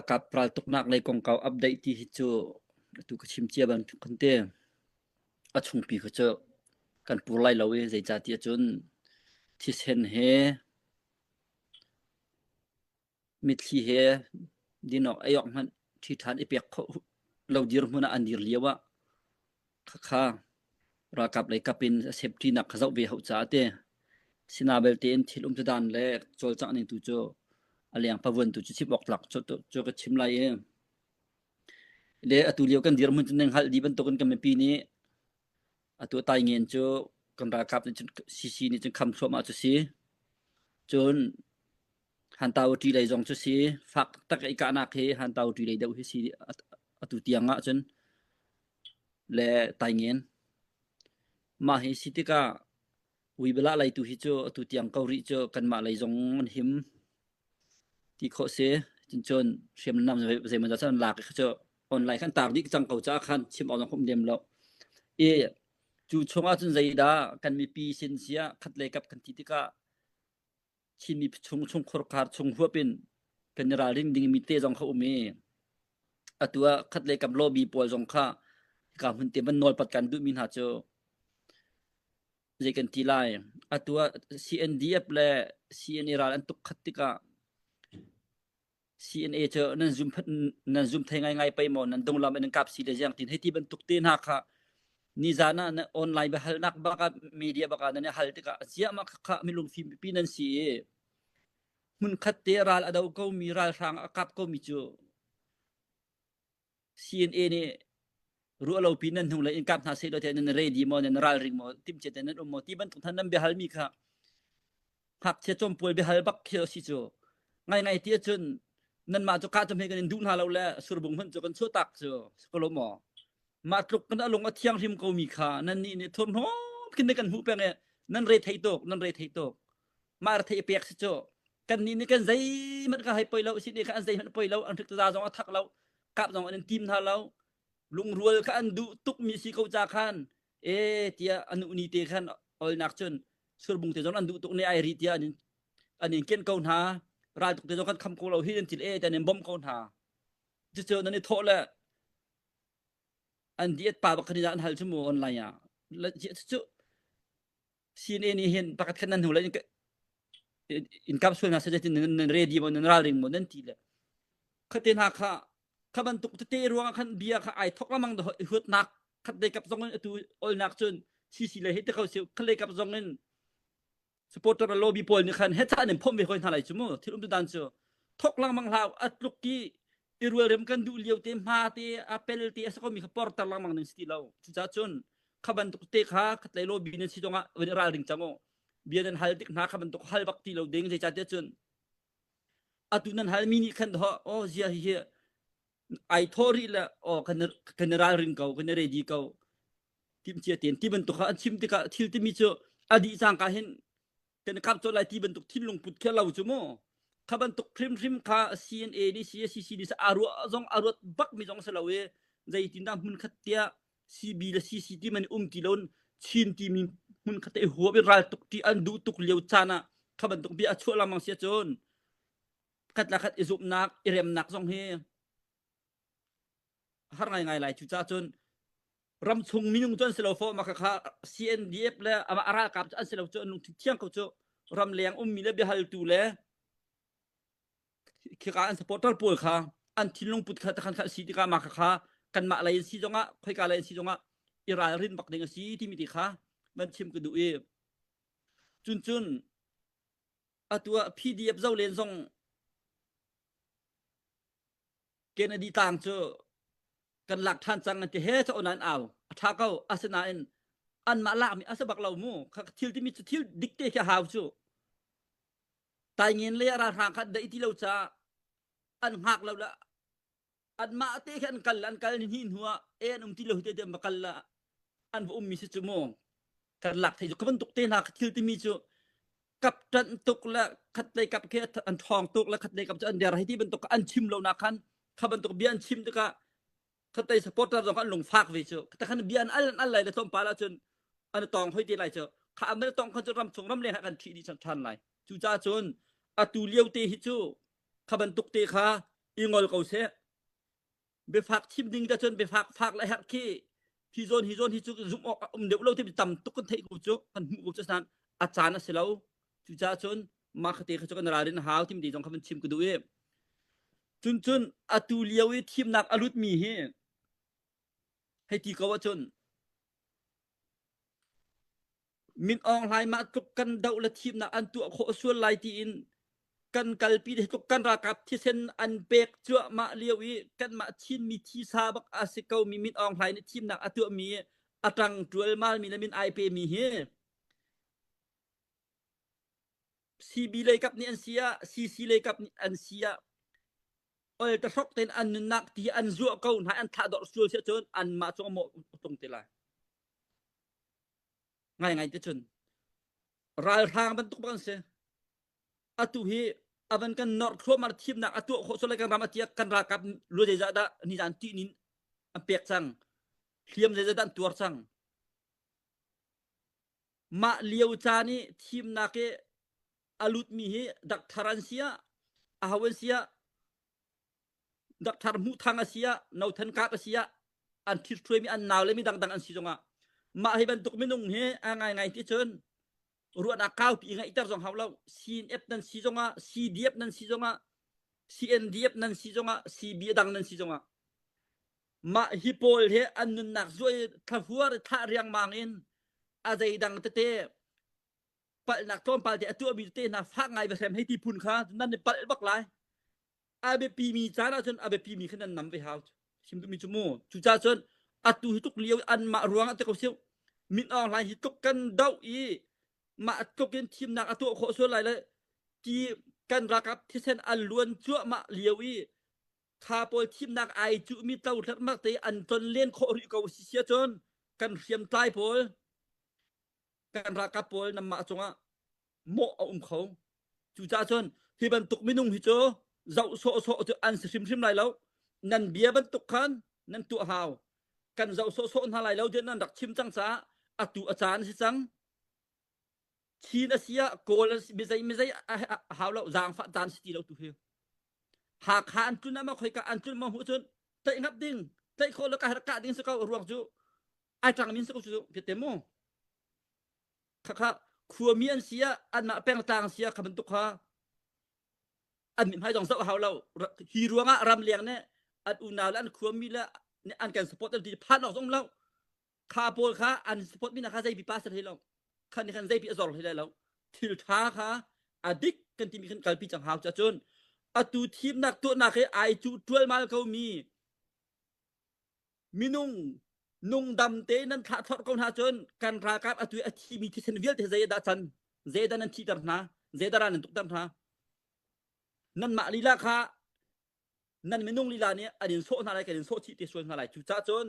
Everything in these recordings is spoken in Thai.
กับปราลตุกนักในกองเก่าอัปเดตที่ฮิจูตุกชิมเจียบันคนเตอชุงปีเขาเจอกันปูไลเราใจจาติจนที่เห็นเฮมิดที่เฮดินออกไอยอกมันที่ทานไอเปียกเราดิรมุนะอันดิรเลียวะค่ะรากับเลยกับเป็นเซฟที่นักเขาเวหจาเตสินาเบลเตนที่ลุมจะดันแลจอลจักนี่ตุโจอะไรอย่างพะวนตุจิบอกหลักโจก็ชิมไลเองเลอตุเลียวกันดิรมุนนึงหัลดีบันตกันกันปีนี้อตุตายเงินโจกันรากับซีนี่จึงคำสมาจุซีจนหันตาวที่ไหลจงจุซีฟักตักอีกานักเฮหันตาวที่ไหลเดาฮิซีอตุเตียงะจนและตายเงินมาฮิสิติกาวิเบลาไหลตุฮิโจอตุเตียงเกาหลีโจกันมาไหลจงมันหิมที่เขาเสียจนเชื่อมนำเสมันจะสั่นหลักเขาจะออนไลน์ขั้นตามนี้จังเขาจะคันชิมเอาสังคมเดียมแล้วจูชงอาจนใจดากันมีปีเซนเซียคัดเลยกับกันที่กะชิมีชงครคาร์ชงหัวเป็นกันราลิงดิงมีเตจงเขาเมอตัวคัดเลยกับโลบีปอลจงค่ากับมันเตมันนอลปัดกันดูมินหาโจเจกันทีไลอตัว CNDF และ CNA ราอันตุกคัดติกะCNA เจอนั่นซุมไทยง่ายๆไปหมดนั่นตรงลำเป็นกับสีเดียงตินให้ที่บรรทุกเตนหักค่ะนี่จานะออนไลน์ไปหัลนักบักมีเดียบักนั่นหัลติกะเสียมักค่ะมีลงฟิล์มปีนั่นสิมันคัดเตรัลอดาวก็มีรัลทางกับก็มีจู CNA นี่รู้เราปีนั่นหุ่นเลยอินกับนาเซโดเทนันเรดีมอนันรัลริงมอติมเจตนันอุโมที่บรรทุกท่านนั้นไปหัลมีค่ะหักเชจอมป่วยไปหัลบักเขียวสิจูง่ายๆที่จนนั่นมาจะกาจำให้กันดูหาเราแลสุรบุงมันจะกันชั่วตักเจอสกลหมอมาตรุกกันลงเที่ยงริมก็มีค่านั่นนี่ทนหอมขึ้นในกันหูแปงเนี่ยนั่นเรทให้ตกนั่นเรทให้ตกมาเทเปียกสิโจกันนี่กันใจมันก็ให้ปล่อยเราสิเดกันใจมันปล่อยเราอันทึกตาจงทักเรากับจงอันทีมทาเราลุงรวยกันดูตุกมีสิเขาจาคันเเตียอนุนีเตคันออยนักจนสุรบุงเตจงอันดูตุกในไอริเตียอันนี้เกณฑ์เกาหารายตุกเตจงคันคำโกเราฮิดันจิลแต่เนี่ยบ่มเกาหาจะเจอนั่นนี่โทษแหละอันเดียดป่าบักคณิดาอันหัลชั่วโมงออนไลน์แล้วจะซีนนี่เห็นประกาศคันนั้นหูแล้วอินกับส่วนน่ะเสด็จนั่นเรดีมันราลิงมันนั่นทีละคัดเตนหาค่ะคับันตุกเตรวงคันเบียค่ะไอทอกละมังหดนักคัดได้กับจงเงินตูออลนักจนซีเลยเฮ็ดเขาเสียคันเลยกับจงเงินสปอร์ตโลบีโพลนี่คันเฮ็ดท่านี่ผมไม่ค่อยเท่าไหร่ชั่วโมงที่อุ้มดันเจอทอกละมังลาวอัตลุกี้irwelem kan du lieu te mate apel te sa ko mi portal lang mang ng stilaw sa chon khabantuk te kha khatlai lo bin si tonga ral ring chango bianan haltik na khabantuk halbak ti lo ding je cha te chon atunan hal mini khan ho o zia hi ai thori la o kan ral ring kau kan ready kau tim chia ten ti bantuk kha chim te ka thil ti mi cho adi sang ka hen kan kap cho lai ti bantuk thin lung put khe lau chu mo khabantuk phrim kha CNA ni CCC ni sa aru jong arut bak mi jong salawe jai tinda mun khatia CB la CCT man tilon chin ti mi mun khate ho be ral tuk ti an du tuk leu chana khabantuk bi achu la mang sia chon khat la khat izup nak irem nak jong he har ngai lai chu cha chon ram chung minung chon selo fo ma kha CNDF la ama ara kap an selo chon nung thiang ko cho ram leng mi le be hal tu leคิการสปอร์ตปวยค่ะอันที่ลงปุดค่ะคันสีที่กามาค่ะกันมาอะไรสีจงอ่ะค่อยกาอะไรสีจงอ่ะอิรารินบักเดงสีที่มีติค่ะมันชิมกันดูจุนตัว PDF เจ้าเรียนส่งเกณฑ์ดีต่างเจอกันหลักท่านจังกันจะเฮ็ดเอานั้นเอาถ้าเขาอาสนะอันมาละมีอาสบักเราหมู่ทิลที่มีทิลดิกเตแค่หาวจูตายเงินเลยราคาคัดได้ที่เราจะอันหักเราละอันมาเตะกันกันหินหัวที่เราเตะมากันละอันมีสิจุโมงกันหลักที่ก็มันตกเตะหักที่ที่มีจุกับจันตกละคัดได้กับแค่อันทองตกละคัดได้กับอันเดียร์ให้ที่มันตกอันชิมเรานะคันขับมันตกเบียนชิมตกคัดได้สปอร์ตเราต้องอันลงฟากไปจุแต่คันเบียนอันไรเลยส้มปลาละจนอันตองห้อยตีไรจุข้าไม่ต้องเขาจะรำส่งรำเลี้ยงกันที่ดีชันไรจูจ้าจนอตูเลียวเตหิจูขบันตุกเตคา ingol ko se be phak chim ding ta chon be phak la hat ki hi zon hi chu zum ok de lo ti tam tuk kan thei ko chu kan mu ko san achan a selo chu cha chon ma khate kha chu kan ra rin haw tim di jong khan chim ku du e chun atu liawi thim nak alut mi he hai ti ko wa chon min ong lai ma tuk kan dau la thim nak an tu kho sul lai ti in kan kalpi de tuk kan rakap thi sen an pek chu ma liawi kan ma chin mi thi sa bak asikau mi min ong lai ni thim nak atu mi atang tual mal mi min ai pe mi he CB เลยกับนี่อันเสีย CC เลยกับนี่อันเสียตะซอกเต็นอันนักที่อันจั่วเก่าหาอันทะดอกซัวเสียจนอันมาจงหมตรงเตลาง่ายๆจะจนรายทางมันตุกบังเสอตุเฮอบันกันนอร์ครัวมาทีมนักอตุโคสเลยกันรามาเตียกันรากับรู้ใจจะนิจันตีนินอันเปียกซังเทียมใจจะดันตัวซังมาเลียวจานี่ทีมนักalut mi he daktaran sia ahawen sia daktar mu thanga sia nau than ka sia an thir throi mi an naw le mi dang an si jonga ma he ban tuk minung he angai ti chon ruan akaw pi ngai tar jong hawlaw sin f nan si jonga cdf nan si jonga cndf nan si jonga cb dang nan si jonga ma hipol he an nun nak zoi thafuar tha riang mangin azai dang te pal nak tom pal te atu bi te na phak ngai ba sem hai ti phun kha nan ne pal bak lai abe pi mi chana chon abe pi mi khanan nam ve haut sim tu mi chumo chu cha chon atu hituk liau an ma ruang ate ko siu min ong lai hituk kan dau i ma atu ken thim nak atu kho so lai la ti kan rakap thi sen an luan chu ma liau i kha pol thim nak ai chu mi tau thak mak te an ton len kho ri ko si sia chon kan siam tai pol kan rakap pol nam ma chonga mo khau chu cha chon hi ban tuk minung hi cho zau so chu an sim lai lo nan bia ban tuk khan nan tu haw kan zau so na lai lo de nan dak chim chang sa atu achan si chang chin asia kol mi zai haw lo jang fa tan si lo tu he ha khan tu na ma khoi ka an tu ma hu chon tai ngap ding tai kho lo ka ding sa ka ruang chu ai chang min sa ko chu pe temo kha khua mian sia an ma peng tang sia khaban tu kha an min hai jong sa haw lo hi ruanga ram liang ne an unaw an khua mi la ne an kan support ti phan ok jong lo kha pol kha an support mi na kha zai bi pas he lo khan ni khan zai bi azor he lo thil tha kha adik kan ti mi khan kalpi chang haw cha chon atu thim nak tu na khe ai chu tual mal ko mi minung nung dam te nan tha thot ko na chon kan ra kap atu athi mi thi sen vial te zai da chan zai da nan thi tar na zai da ran tuk tam tha nan ma lila kha nan minung lila ne adin so na lai kan so chi te so na lai chu cha chon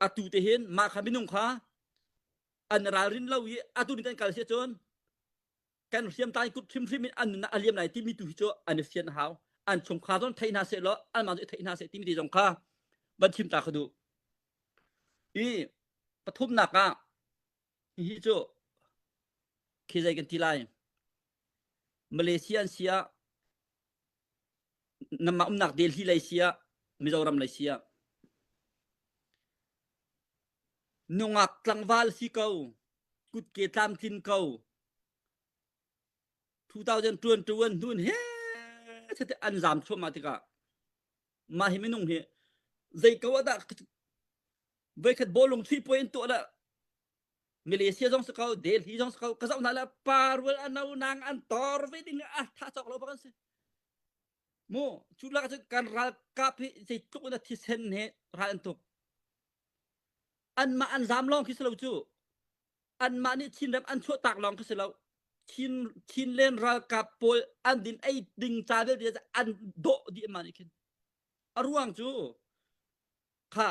atu te hen ma kha minung kha an ra rin lo yi atu ni kan kal se chon kan siam tai kut thim min an na aliam lai ti mi tu hi cho an sian haw an chom kha don thai na se lo an ma thai na se ti mi ti jong kha ban thim ta khadu i ปทุมนักอ่ะฮิโจคิดใจกันทีไรมาเลเซียเซียนำมานักเดลฮีไลเซียมิโซรัมไลเซียนุงักตังวาลซีเกากุดเกตามทินเกา2021นู่นเฮ้เสด็จอันจามชั่วมาติกะมาให้ไม่นุ่งเฮใจก็ว่าได้เวคัดบอลลง3 point ตัวละมาเลเซียจงสกาวเดลฮีจงสกาวก็จะนั่นละปาร์เวลอันเอานางอันตอร์เวดิ้งถ้าจอกเราบ้างสิโมชุดละก็จะการรักกับใจทุกคนที่เซนเฮรันทุกอันมาอันจามลองคิดเราจูอันมานี่ชินรับอันชั่วตากลองคิดเราชินเล่นรักกับโปลอันดินไอดิงจาเดลเดียอันโดดีมานี่คินอรุงจูค่ะ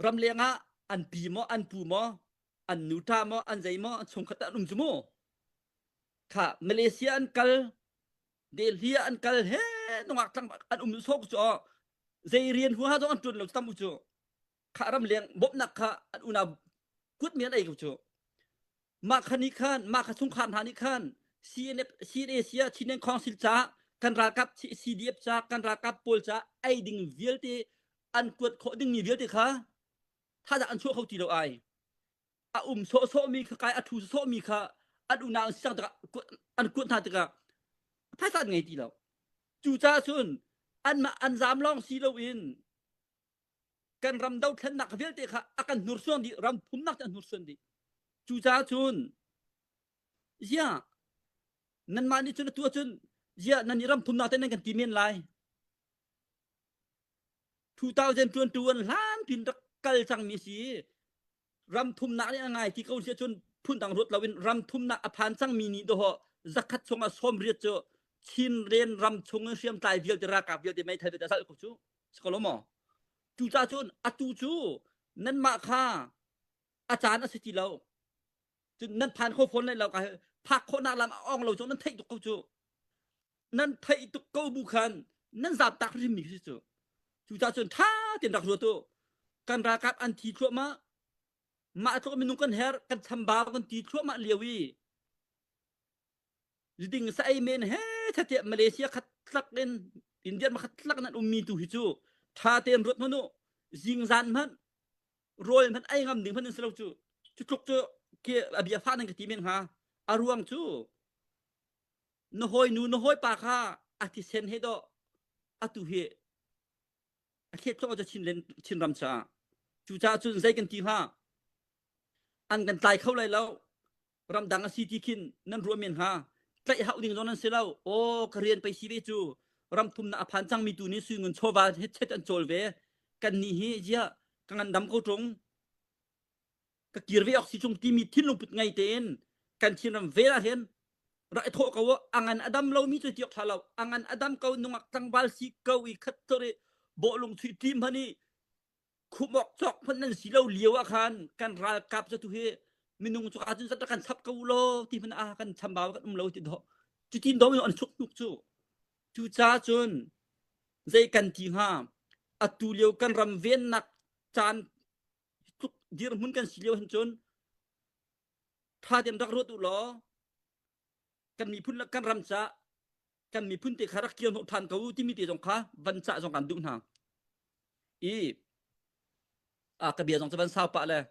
รำเลียงอันปีมออันปูมออันนูตามออันใจมอชงขตะลุงจุโมค่ะมาเลเซียอันกัลเดลฮีอันกัลเฮนงักตังอันโซกจ่อใจเรียนหัวหาจงอันจุนเราตั้มจุค่ะรำเลียงบบนักค่ะอันอุณากุดเมียนไอ้กุจุมาคณิคันมาขสุงคานหานิคันซีเอเซียชินเนคองซิลจา kan rakap CDF cha kan rakap pol cha ai ding vilte an kuat kho ding mi vilte kha tha da an chu khau ti lo ai a so mi kha kai a thu so mi kha adu na sang da an kuat tha ta phai sa ngai ti lo chu cha chun an ma an zam long si lo in kan ram dau thlen nak vilte kha akan nur son di ram phum nak an nur son di chu cha chun ya nan ma ni chun tu chun ya nan ni ram phum nak ten kan ti men lai 2021 ล้านพินรักกัลจังมีสีรำทุมนักนี่ง่ายที่เขาเสียชนพุ่นต่างรถเราเป็นรำทุมนักอภานจังมีนี่ตัวจักขัดชงอาสมเรียจชินเรียนรำชงเสียมตายเวียลจะรากาเวียลจะไม่ไทยแต่สักกูจูสกลมอจูจ้าชนอตูจูนั่นมาค่าอาจารย์อสิติเราจนนั่นผ่านโคฟนเลยเราก็พักโคนาลำอ่องเราจนนั่นไทยตุกเขาจูนั่นไทยตุกเขาบุคันนั่นจับตักริมมีสิจูchu cha chun tha tin rak ro to kan rakap an thi thua ma to minung kan her kan thamba kan ti thua ma lewi jiding sa ai men he thate malaysia khat tlak den india ma khat tlak nan ummi tu hi chu tha ten rot manu jing zan man roi man ai ngam ding phan selo chu tuk chu ke abia fa nan ka ti men ha aruang chu no hoi pa kha ati sen he do atu heเขตก็จะชินเล่นชินรำชาจูจ้าจุนใส่กันทีห้าอันกันตายเข้าเลยแล้วรำดังอาซีที่ขินนั่นรวมเมียนหาใกล้เฮาดิ่งตอนนั้นเสียแล้วโอ้กเรียนไปชีวิตจูรำทุมนาพันจังมีตัวนี้ซื้อเงินโชว์บาเฮ็ดอันโจลเวกันนี่เฮียกันดำเขาตรงกะกีรเวออกสิจงที่มีทิ้นลงปุดไงเต็นกันชินรำเวลาเห็นไรโทก็ว่าอังอันอดัมเรามีตัวเดียวทาเราอังอันอดัมเขานุ่งจังบาลซีเกาอีคัตเตอร์บ่ลงทุนทีมพะนี่คุมออกจอกพะนั้นสิเราเลียวอาคารกันรากลับจะตุเฮมินุงจุกาจุสัตกันทับเกาโลที่มันอากันชำบาวกันเราติดจุทีนดอมอันชุกนุกจูจ้าจนใจกันที่ห้าอตุเลียวกันรำเวนนักจานทุกดีรมุนกันสิเลียวหันจนถ้าเต็มรักรถอุลอกันมีพุ่นกันรำจะกันมีพื้นที่คารักเกียนทานเขาที่มีตีสงขาบันษะสงกันดุนหางกระเบียสงสบันซาวปะเลย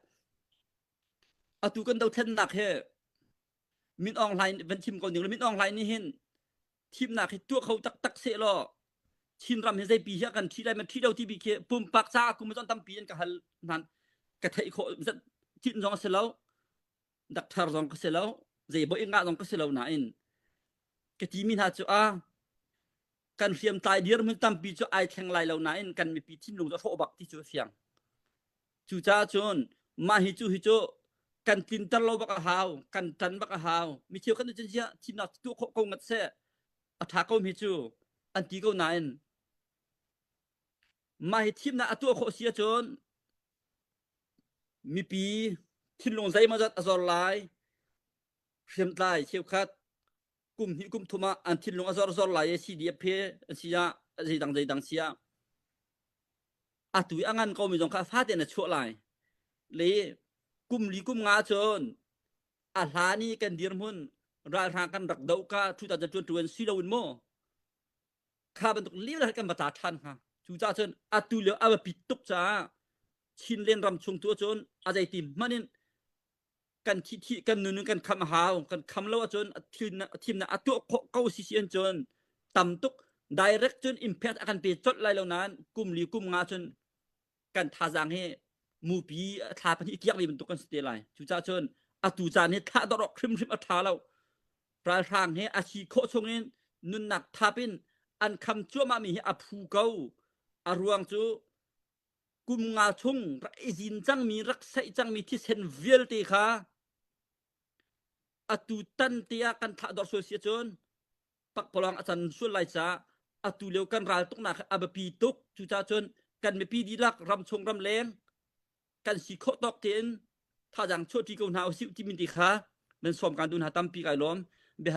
ตูกันเดาเทนหนักเฮมินออนไลน์เป็นทีมก่อนหนึ่งแล้วมินออนไลน์นี่เห็นทีมหนักให้ตัวเขาตักเสลอชินรำเห็นใจปีเฮียกันที่ได้มันที่เดาที่บีเคปุ่มปักซากูไม่ต้องทำปีนกับฮัลนั่นกระไทยโคจินสองเสลาดักทารสองเสลาใจบ่อิงงาสองเสลาหนาอินกะทีมินหาจูกันเสียมตายเดียร์มันตำปีจูไอแทงไลเหล่านั้นกันมีปีที่ลงจะโทบักที่จูเสียงจูจ้าจนมาฮิจูกันตินตะโลบักหาวกันตันบักหาวมีเที่ยวกันจังเสียที่นักตัวโกงัดเสอัฐาเขาฮิจูอันที่เขานั้นมาฮิทีมนะตัวโคเสียจนมีปีที่ลงใจมาจากอซอลไลเสียมตายเชี่ยวคัดกุมหิกุมทุมาอันที่ลงอซอลไลซีดีเพเสียใจดังเสียตุยอังอันเขามีจงค่าฟาเตนะชั่วไลเลยกุมลีกุมงาจนหานี่กันดีรมุนราทางกันรักดาวกาทุตาจะจวนซีลาวินโมข้าบรรทุกเลี้ยวกันมาตาทันค่ะจูจ้าจนตุยเหลือเอาปิดตุกจ้าชินเล่นรำชงตัวจนอาใจติมมันนี่กันที่กันนึงกันคำหาวกันคำเล่าจนทีมนะตัวเขาซีเซียนจนต่ำตุก direct จน impact อาการเปลี่ยนจดไรเหล่านั้นกุมลีกุมงาจนกันทาจางให้มูปีทาพันธุ์เกียกนี่เป็นตุกันสเตไลจูจ้าจนตูจานนี่ทาดอกคริมอัฐาเราปลายทางให้อาชีโคชงนี้นุนหนักทาเป็นอันคำชั่วมามีให้อภูเกาอารวงจูกุมงาชงไรจินจังมีรักใส่จังมีที่เซนเวลตีค่ะตูตันเตียกันทาดอกโซเชียจนปักพลังอาจารย์ส่วนไรจ้าตูเลียวกันรายตุกหนักอับปีตุกจูจ้าจนกันไม่ปีดีรักรำชงรำแรงกันสีโคตอกเทนถ้าอย่างโชติกงหาวสิวที่มินติค่ะมันสมการดุนหาตั้มปีไก่ล้อม